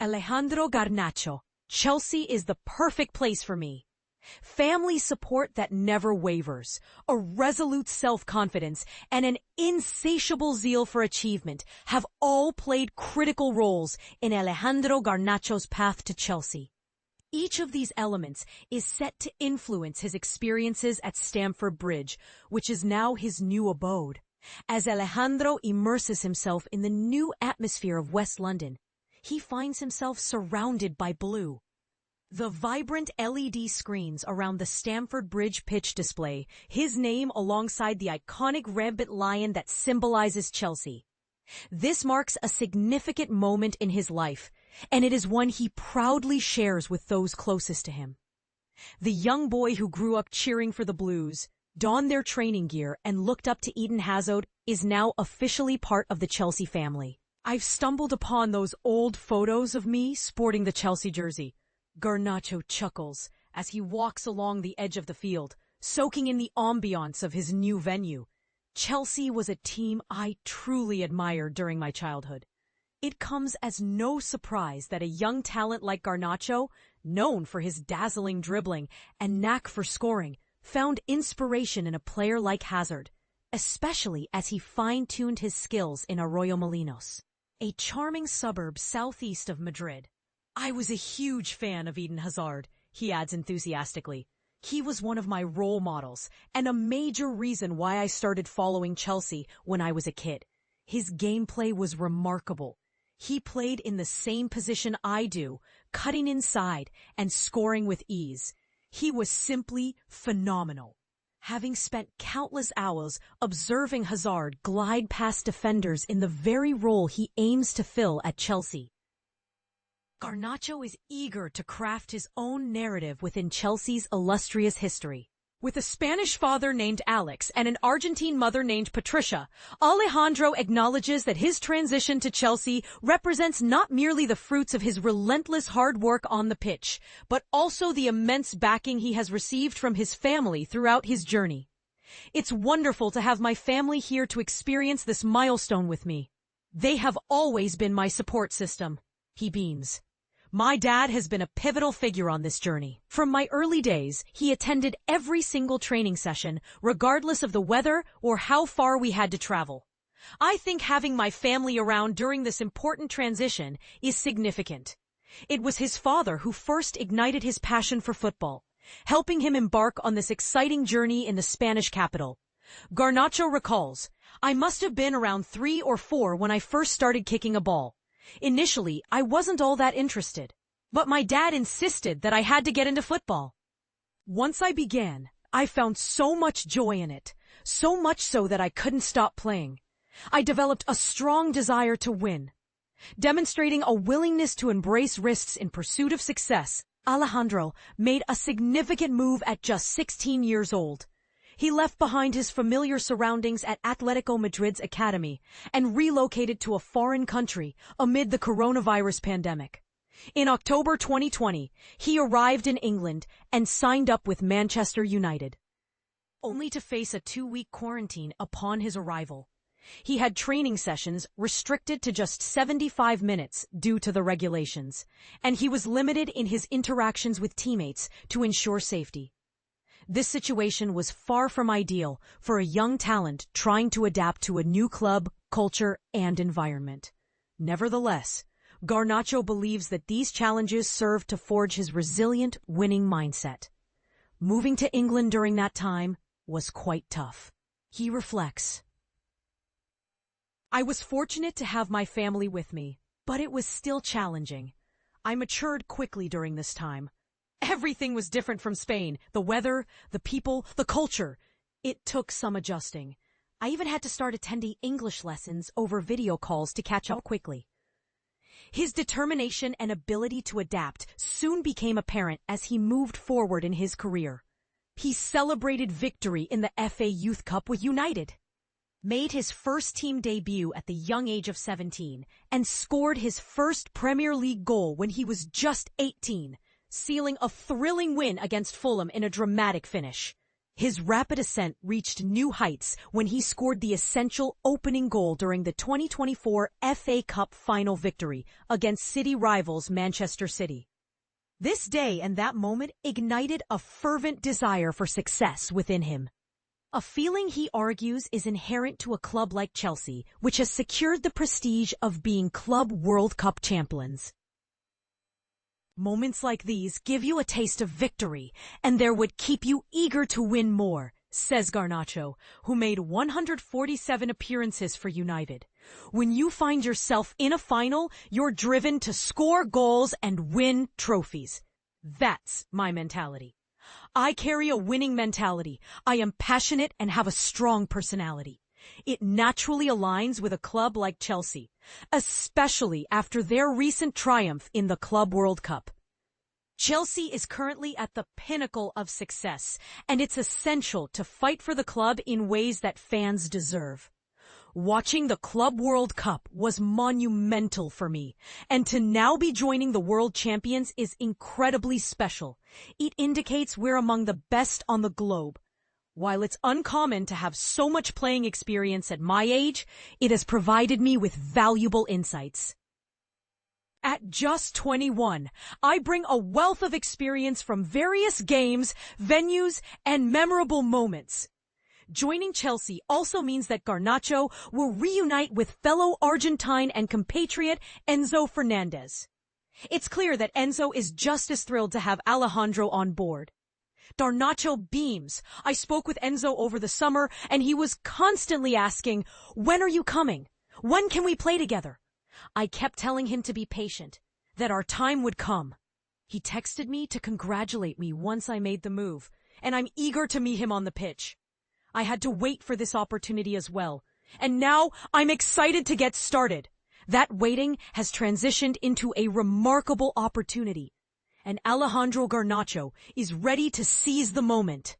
Alejandro Garnacho, Chelsea is the perfect place for me. Family support that never wavers, a resolute self-confidence, and an insatiable zeal for achievement have all played critical roles in Alejandro Garnacho's path to Chelsea. Each of these elements is set to influence his experiences at Stamford Bridge, which is now his new abode. As Alejandro immerses himself in the new atmosphere of West London, he finds himself surrounded by blue. The vibrant LED screens around the Stamford Bridge pitch display his name alongside the iconic rampant lion that symbolizes Chelsea. This marks a significant moment in his life, and it is one he proudly shares with those closest to him. The young boy who grew up cheering for the Blues, donned their training gear, and looked up to Eden Hazard is now officially part of the Chelsea family. I've stumbled upon those old photos of me sporting the Chelsea jersey. Garnacho chuckles as he walks along the edge of the field, soaking in the ambiance of his new venue. Chelsea was a team I truly admired during my childhood. It comes as no surprise that a young talent like Garnacho, known for his dazzling dribbling and knack for scoring, found inspiration in a player like Hazard, especially as he fine-tuned his skills in Arroyomolinos, a charming suburb southeast of Madrid. I was a huge fan of Eden Hazard, he adds enthusiastically. He was one of my role models and a major reason why I started following Chelsea when I was a kid. His gameplay was remarkable. He played in the same position I do, cutting inside and scoring with ease. He was simply phenomenal. Having spent countless hours observing Hazard glide past defenders in the very role he aims to fill at Chelsea, Garnacho is eager to craft his own narrative within Chelsea's illustrious history. With a Spanish father named Alex and an Argentine mother named Patricia, Alejandro acknowledges that his transition to Chelsea represents not merely the fruits of his relentless hard work on the pitch, but also the immense backing he has received from his family throughout his journey. It's wonderful to have my family here to experience this milestone with me. They have always been my support system. He beams. My dad has been a pivotal figure on this journey. From my early days, he attended every single training session, regardless of the weather or how far we had to travel. I think having my family around during this important transition is significant. It was his father who first ignited his passion for football, helping him embark on this exciting journey in the Spanish capital. Garnacho recalls, "I must have been around 3 or 4 when I first started kicking a ball. Initially, I wasn't all that interested, but my dad insisted that I had to get into football. Once I began, I found so much joy in it, so much so that I couldn't stop playing. I developed a strong desire to win." Demonstrating a willingness to embrace risks in pursuit of success, Alejandro made a significant move at just 16 years old. He left behind his familiar surroundings at Atletico Madrid's academy and relocated to a foreign country amid the coronavirus pandemic. In October 2020, he arrived in England and signed up with Manchester United, only to face a 2-week quarantine upon his arrival. He had training sessions restricted to just 75 minutes due to the regulations, and he was limited in his interactions with teammates to ensure safety. This situation was far from ideal for a young talent trying to adapt to a new club, culture, and environment. Nevertheless, Garnacho believes that these challenges served to forge his resilient, winning mindset. Moving to England during that time was quite tough. He reflects, "I was fortunate to have my family with me, but it was still challenging. I matured quickly during this time. Everything was different from Spain. The weather, the people, the culture. It took some adjusting. I even had to start attending English lessons over video calls to catch up quickly." His determination and ability to adapt soon became apparent as he moved forward in his career. He celebrated victory in the FA Youth Cup with United, made his first team debut at the young age of 17, and scored his first Premier League goal when he was just 18. Sealing a thrilling win against Fulham in a dramatic finish. His rapid ascent reached new heights when he scored the essential opening goal during the 2024 FA Cup final victory against city rivals Manchester City. This day and that moment ignited a fervent desire for success within him. A feeling he argues is inherent to a club like Chelsea, which has secured the prestige of being Club World Cup champions. Moments like these give you a taste of victory, and there would keep you eager to win more, says Garnacho, who made 147 appearances for United. When you find yourself in a final, you're driven to score goals and win trophies. That's my mentality. I carry a winning mentality. I am passionate and have a strong personality. It naturally aligns with a club like Chelsea, especially after their recent triumph in the Club World Cup. Chelsea is currently at the pinnacle of success, and it's essential to fight for the club in ways that fans deserve. Watching the Club World Cup was monumental for me, and to now be joining the world champions is incredibly special. It indicates we're among the best on the globe. While it's uncommon to have so much playing experience at my age, it has provided me with valuable insights. At just 21, I bring a wealth of experience from various games, venues, and memorable moments. Joining Chelsea also means that Garnacho will reunite with fellow Argentine and compatriot Enzo Fernandez. It's clear that Enzo is just as thrilled to have Alejandro on board. Garnacho beams. I spoke with Enzo over the summer, and he was constantly asking, "When are you coming? When can we play together?" I kept telling him to be patient, that our time would come. He texted me to congratulate me once I made the move, and I'm eager to meet him on the pitch. I had to wait for this opportunity as well, and now I'm excited to get started. That waiting has transitioned into a remarkable opportunity, and Alejandro Garnacho is ready to seize the moment.